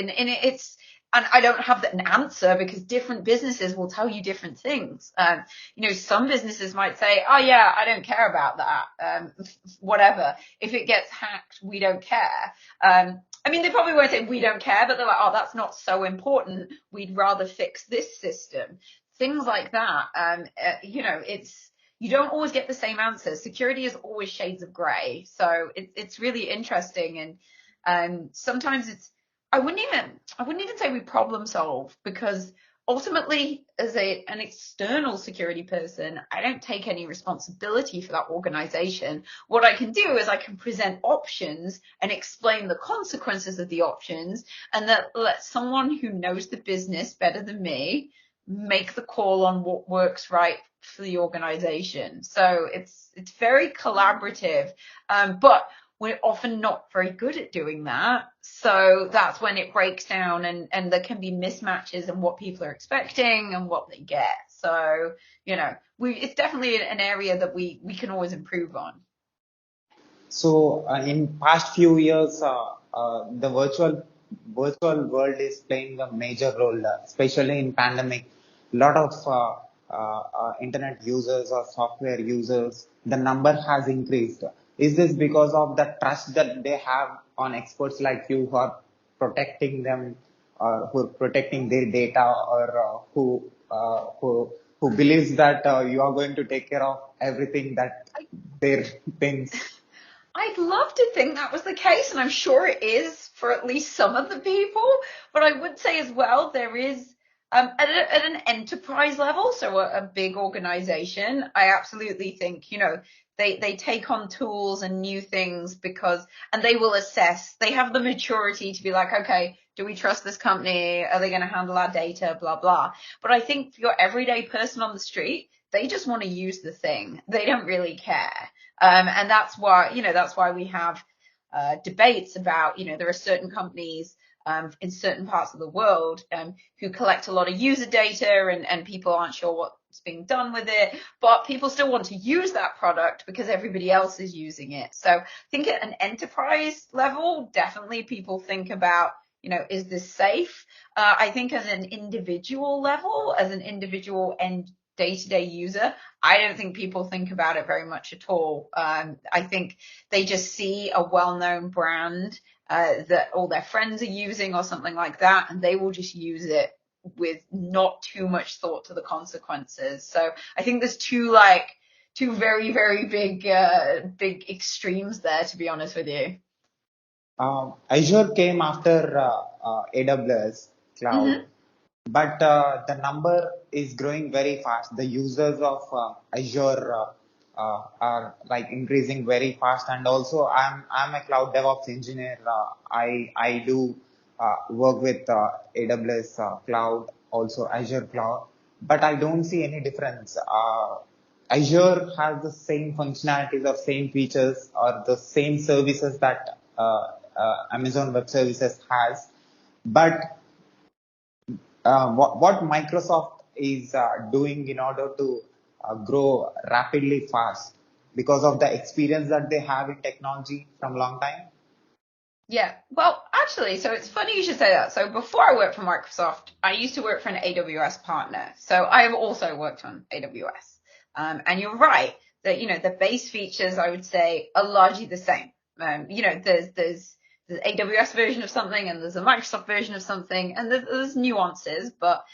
S3: And I don't have an answer, because different businesses will tell you different things. Some businesses might say, oh yeah, I don't care about that. Whatever. If it gets hacked, we don't care. They probably won't say we don't care, but they're like, oh, that's not so important. We'd rather fix this system. Things like that. You don't always get the same answers. Security is always shades of gray. So it's really interesting. And sometimes I wouldn't even say we problem solve, because ultimately, as an external security person, I don't take any responsibility for that organization. What I can do is I can present options and explain the consequences of the options, and that let someone who knows the business better than me make the call on what works right for the organization. So it's very collaborative, but we're often not very good at doing that. So that's when it breaks down, and there can be mismatches in what people are expecting and what they get. So, it's definitely an area that we can always improve on.
S2: So in past few years, the virtual world is playing a major role, especially in pandemic. A lot of internet users or software users, the number has increased. Is this because of the trust that they have on experts like you who are protecting them, or who are protecting their data, or who believes that you are going to take care of everything that their things?
S3: I'd love to think that was the case, and I'm sure it is for at least some of the people. But I would say as well, there is at an enterprise level, so a big organization, I absolutely think, they take on tools and new things and they will assess, they have the maturity to be like, okay, do we trust this company? Are they going to handle our data? Blah, blah. But I think for your everyday person on the street, they just want to use the thing. They don't really care. And that's why we have debates about, there are certain companies in certain parts of the world who collect a lot of user data, and people aren't sure what's being done with it, but people still want to use that product because everybody else is using it. So I think at an enterprise level, definitely people think about, is this safe? I think as an individual level, as an individual and day-to-day user, I don't think people think about it very much at all. I think they just see a well-known brand that all their friends are using or something like that, and they will just use it with not too much thought to the consequences. So I think there's two very, very big extremes there, to be honest with you.
S2: Azure came after AWS cloud,
S3: Mm-hmm.
S2: but the number is growing very fast. The users of Azure are like increasing very fast, and also I'm a cloud DevOps engineer. I do work with AWS cloud, also Azure cloud, but I don't see any difference. Azure has the same functionalities or same features or the same services that Amazon Web Services has, but what Microsoft is doing in order to grow rapidly fast because of the experience that they have in technology from long time.
S3: Yeah, well, actually, so it's funny you should say that. So before I worked for Microsoft, I used to work for an AWS partner. So I have also worked on AWS. And you're right that, the base features, I would say, are largely the same. There's the AWS version of something, and there's a Microsoft version of something, and there's nuances, but,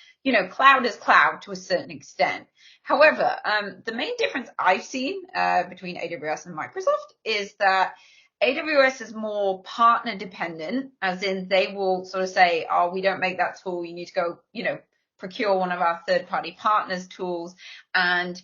S3: cloud is cloud to a certain extent. However, the main difference I've seen between AWS and Microsoft is that AWS is more partner dependent, as in they will sort of say, oh, we don't make that tool. You need to go, procure one of our third party partners tools. And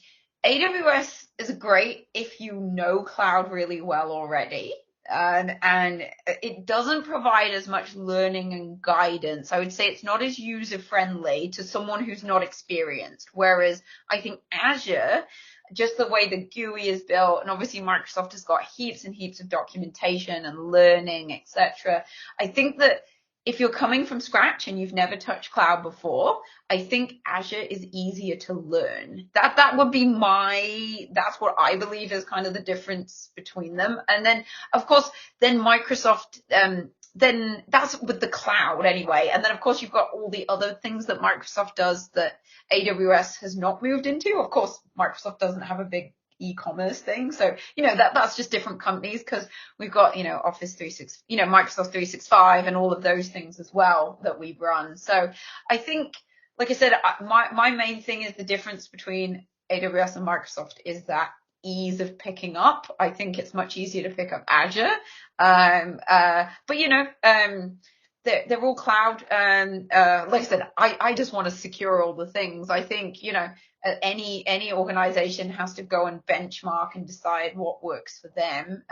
S3: AWS is great if you know cloud really well already. And it doesn't provide as much learning and guidance. I would say it's not as user friendly to someone who's not experienced. Whereas I think Azure, just the way the GUI is built, and obviously Microsoft has got heaps and heaps of documentation and learning, etc. I think that if you're coming from scratch and you've never touched cloud before, I think Azure is easier to learn. That would be that's what I believe is kind of the difference between them. And then, of course, then Microsoft, then that's with the cloud anyway. And then, of course, you've got all the other things that Microsoft does that AWS has not moved into. Of course, Microsoft doesn't have a big e-commerce thing. So, that's just different companies, because we've got, Office 365, Microsoft 365 and all of those things as well that we run. So I think, like I said, my main thing is the difference between AWS and Microsoft is that ease of picking up. I think it's much easier to pick up Azure. But they're all cloud. Like I said, I just want to secure all the things. I think, any organization has to go and benchmark and decide what works for them,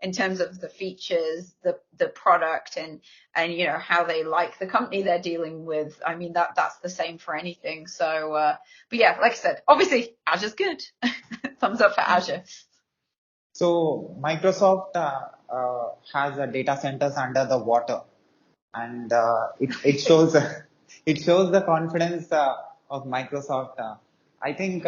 S3: in terms of the features, the product, and how they like the company they're dealing with. I mean, that's the same for anything. So, but yeah, like I said, obviously Azure's good. Thumbs up for Azure.
S2: So Microsoft has data centers under the water, and it shows it shows the confidence of Microsoft. I think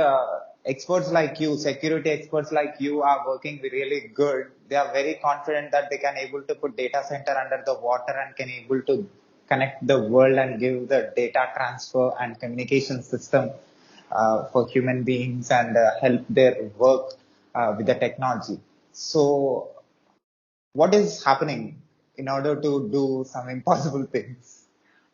S2: experts like you, security experts like you, are working really good. They are very confident that they can able to put data center under the water and can able to connect the world and give the data transfer and communication system for human beings and help their work with the technology. So what is happening in order to do some impossible things?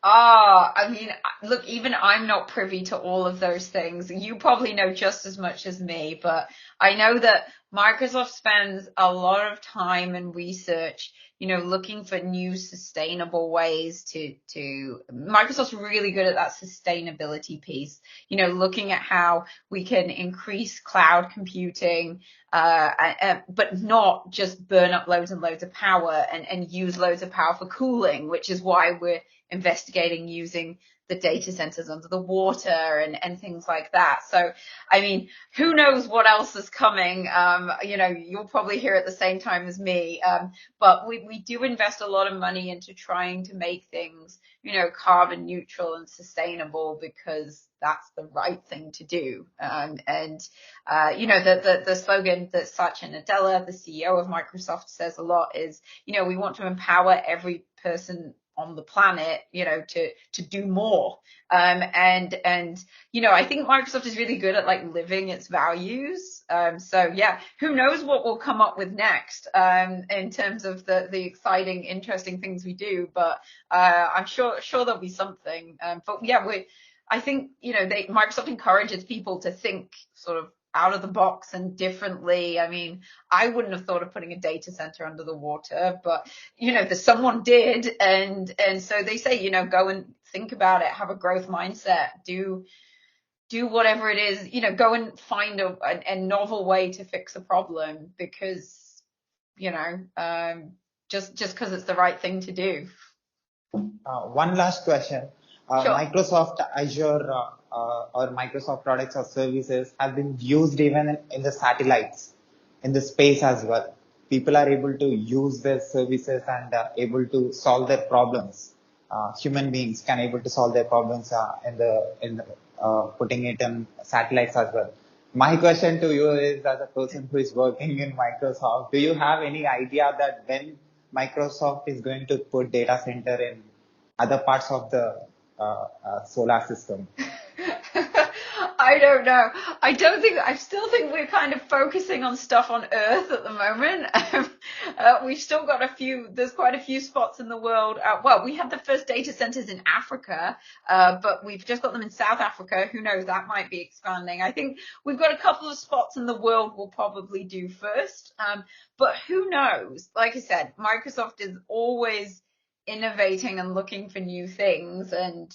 S3: I mean, look, even I'm not privy to all of those things. You probably know just as much as me, but I know that Microsoft spends a lot of time and research, looking for new sustainable ways Microsoft's really good at that sustainability piece, looking at how we can increase cloud computing, but not just burn up loads and loads of power and use loads of power for cooling, which is why we're investigating using the data centers under the water and things like that. So, I mean, who knows what else is coming? You'll probably hear at the same time as me. But we do invest a lot of money into trying to make things, carbon neutral and sustainable, because that's the right thing to do. The slogan that Satya Nadella, the CEO of Microsoft, says a lot is, we want to empower every person on the planet, to do more. I think Microsoft is really good at living its values. So yeah, who knows what we'll come up with next, in terms of the exciting, interesting things we do. But, I'm sure there'll be something. But yeah, I think, Microsoft encourages people to think sort of out of the box and differently. I mean, I wouldn't have thought of putting a data center under the water, but someone did, and so they say, go and think about it, have a growth mindset, do whatever it is, go and find a novel way to fix a problem, because just because it's the right thing to do.
S2: One last question.
S3: Sure.
S2: Microsoft Azure or Microsoft products or services have been used even in the satellites, in the space as well. People are able to use their services and able to solve their problems. Human beings can able to solve their problems in putting it in satellites as well. My question to you is, as a person who is working in Microsoft, do you have any idea that when Microsoft is going to put data center in other parts of the solar system?
S3: I don't know. I still think we're kind of focusing on stuff on Earth at the moment. We've still got there's quite a few spots in the world. We had the first data centers in Africa, but we've just got them in South Africa. Who knows? That might be expanding. I think we've got a couple of spots in the world we'll probably do first. But who knows? Like I said, Microsoft is always innovating and looking for new things, and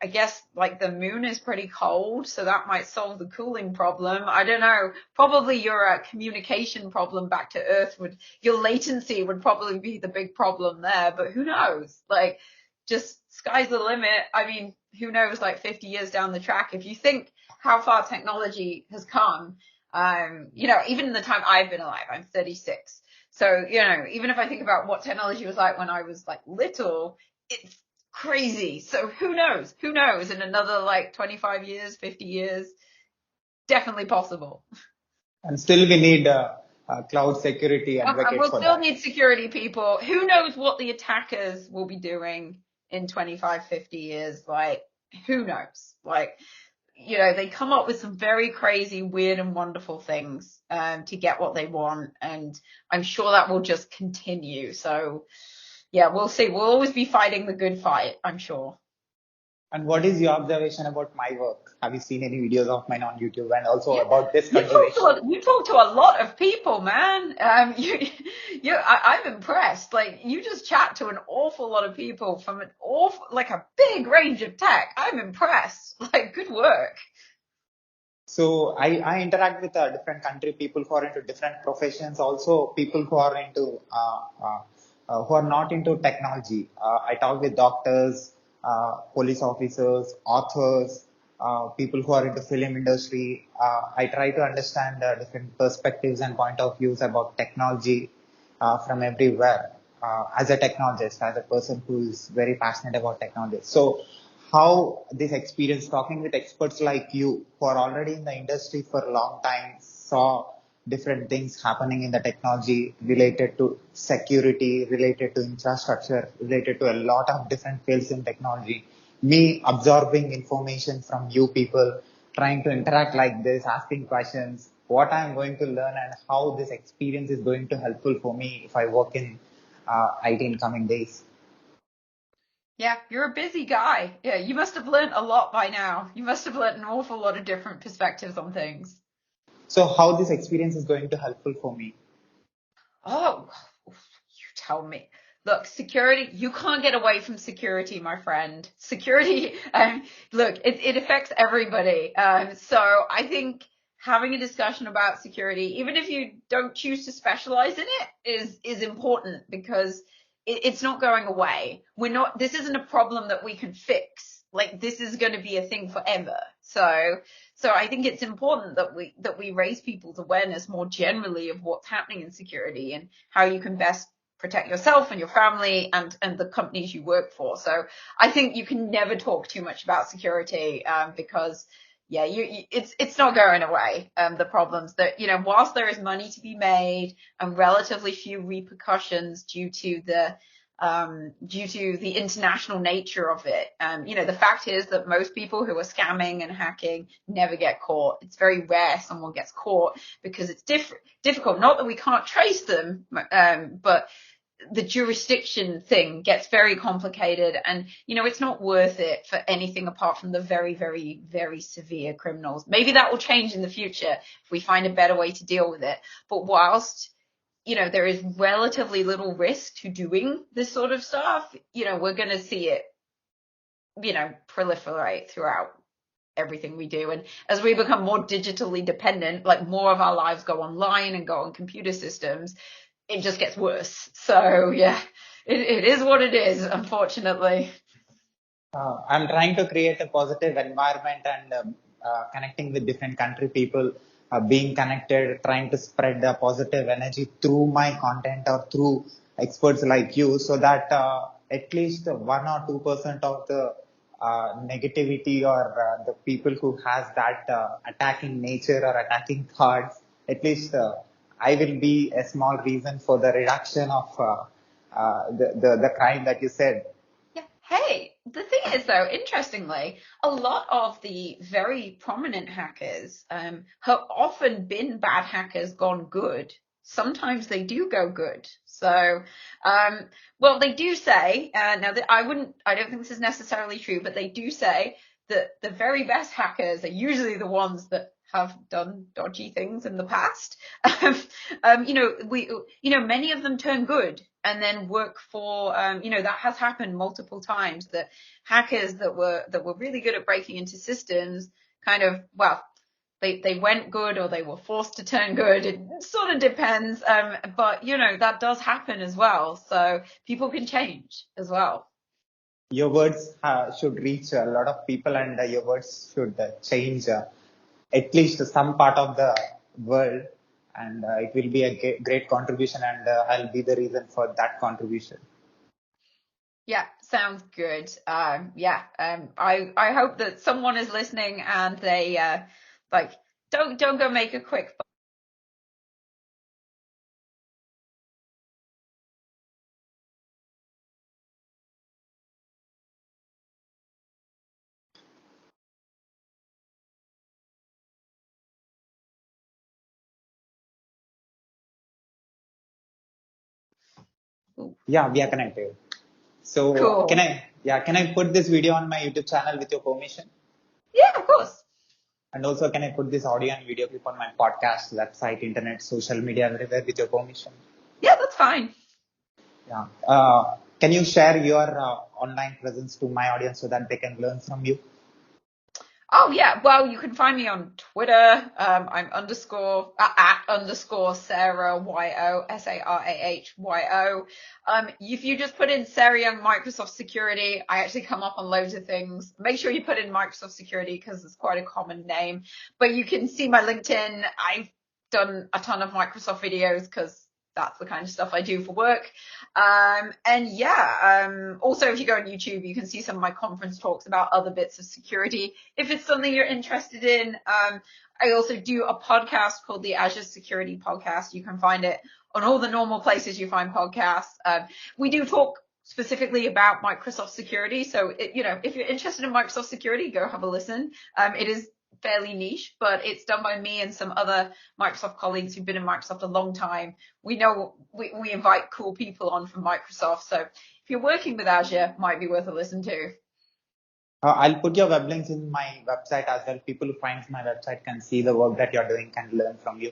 S3: I guess the moon is pretty cold, so that might solve the cooling problem. I don't know. Probably your communication problem back to Earth your latency would probably be the big problem there, but who knows? Just sky's the limit. I mean, who knows, 50 years down the track, if you think how far technology has come, even in the time I've been alive, I'm 36. So, even if I think about what technology was like when I was little, it's crazy. So who knows? In another 25 years, 50 years, definitely possible.
S2: And still we need cloud security advocates
S3: we'll
S2: for
S3: still
S2: that.
S3: need security people. Who knows what the attackers will be doing in 25, 50 years? Who knows? They come up with some very crazy, weird and wonderful things to get what they want. And I'm sure that will just continue. So yeah, we'll see. We'll always be fighting the good fight, I'm sure.
S2: And what is your observation about my work? Have you seen any videos of mine on YouTube, and also
S3: Yeah,
S2: about this
S3: you talk to
S2: conversation?
S3: you talk to a lot of people, man. I'm impressed. Like you just chat to an awful lot of people from an awful, like a big range of tech. I'm impressed. Like good work.
S2: So I interact with different country people who are into different professions, also people who are into who are not into technology. I talk with doctors, police officers, authors, people who are into film industry. I try to understand different perspectives and point of views about technology from everywhere. As a technologist, as a person who is very passionate about technology. So how this experience talking with experts like you who are already in the industry for a long time saw different things happening in the technology related to security, related to infrastructure, related to a lot of different fields in technology. Me absorbing information from you people, trying to interact like this, asking questions, what I'm going to learn and how this experience is going to helpful for me if I work in IT in coming days.
S3: Yeah, you're a busy guy. Yeah, you must have learned a lot by now. You must have learned an awful lot of different perspectives on things.
S2: So how this experience is going to helpful for me?
S3: Oh, you tell me. Look, security, you can't get away from security, my friend. Security, look, it affects everybody. So I think having a discussion about security, even if you don't choose to specialize in it, is important because it's not going away. This isn't a problem that we can fix. Like this is going to be a thing forever. So I think it's important that we raise people's awareness more generally of what's happening in security and how you can best protect yourself and your family and the companies you work for. So I think you can never talk too much about security because yeah, it's not going away. The problems that whilst there is money to be made and relatively few repercussions due to the international nature of it. The fact is that most people who are scamming and hacking never get caught. It's very rare someone gets caught because it's difficult. Not that we can't trace them, but the jurisdiction thing gets very complicated and it's not worth it for anything apart from the very, very, very severe criminals. Maybe that will change in the future if we find a better way to deal with it. But whilst there is relatively little risk to doing this sort of stuff, we're going to see it, proliferate throughout everything we do. And as we become more digitally dependent, like more of our lives go online and go on computer systems, it just gets worse. So yeah, it is what it is, unfortunately.
S2: I'm trying to create a positive environment and connecting with different country people, being connected, trying to spread the positive energy through my content or through experts like you, so that at least 1 or 2% of the negativity or the people who has that attacking nature or attacking thoughts, at least I will be a small reason for the reduction of the crime that you said.
S3: Yeah. Hey, the thing is though, interestingly, a lot of the very prominent hackers have often been bad hackers gone good. Sometimes they do go good. So, well, they do say, now that I don't think this is necessarily true, but they do say that the very best hackers are usually the ones that have done dodgy things in the past. Many of them turn good and then work for, that has happened multiple times that hackers that were really good at breaking into systems kind of, well, they went good or they were forced to turn good. It sort of depends. But that does happen as well. So people can change as well.
S2: Your words should reach a lot of people, and your words should change at least some part of the world, and it will be a great contribution, and I'll be the reason for that contribution.
S3: Yeah, sounds good. I hope that someone is listening and they like don't go make a quick. Ooh,
S2: Yeah, we are connected. So
S3: cool.
S2: Yeah, can I put this video on my YouTube channel with your permission?
S3: Yeah, of course.
S2: And also, can I put this audio and video clip on my podcast, website, internet, social media, everywhere with your permission?
S3: Yeah, that's fine.
S2: Yeah. Can you share your online presence to my audience so that they can learn from you?
S3: Oh yeah, well you can find me on Twitter. I'm underscore at underscore Sarah YO SARAHYO. If you just put in Sarah Young Microsoft Security, I actually come up on loads of things. Make sure you put in Microsoft Security because it's quite a common name. But you can see my LinkedIn. I've done a ton of Microsoft videos because that's the kind of stuff I do for work. Also if you go on YouTube, you can see some of my conference talks about other bits of security. If it's something you're interested in, I also do a podcast called the Azure Security Podcast. You can find it on all the normal places you find podcasts. We do talk specifically about Microsoft security. So, if you're interested in Microsoft security, go have a listen. It is fairly niche, but it's done by me and some other Microsoft colleagues who've been in Microsoft a long time. We know we invite cool people on from Microsoft. So if you're working with Azure, might be worth a listen to.
S2: I'll put your web links in my website as well. People who find my website can see the work that you're doing, can learn from you.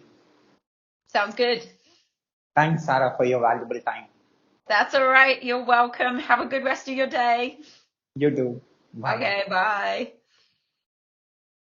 S3: Sounds good.
S2: Thanks, Sarah, for your valuable time.
S3: That's all right. You're welcome. Have a good rest of your day.
S2: You too. Bye.
S3: Okay, bye.